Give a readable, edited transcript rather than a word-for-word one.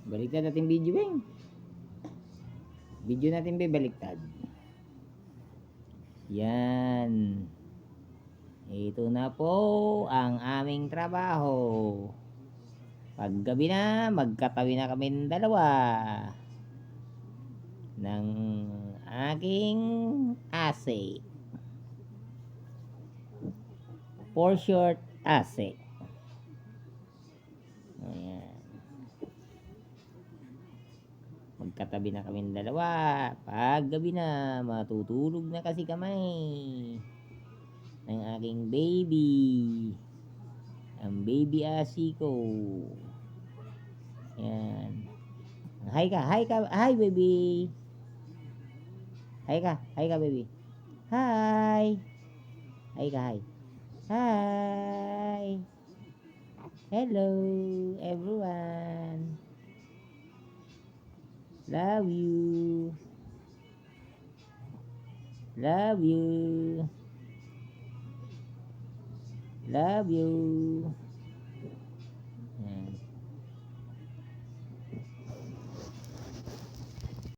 Baliktad natin video, Beng. Video natin, Beng, baliktad. Yan. Ito na po ang aming trabaho. Paggabi na, magkatabi na kami dalawa ng aking ase. For short, ase. Ayan. Magkatabi na kami dalawa. Paggabi na, matutulog na kasi kami ng aking baby. Ang baby asi ko. Yan. Hi ka, hi baby. Hi ka baby. Hi. Hi ka, hi. Hi. Hello everyone. Love you. Love you. Love you.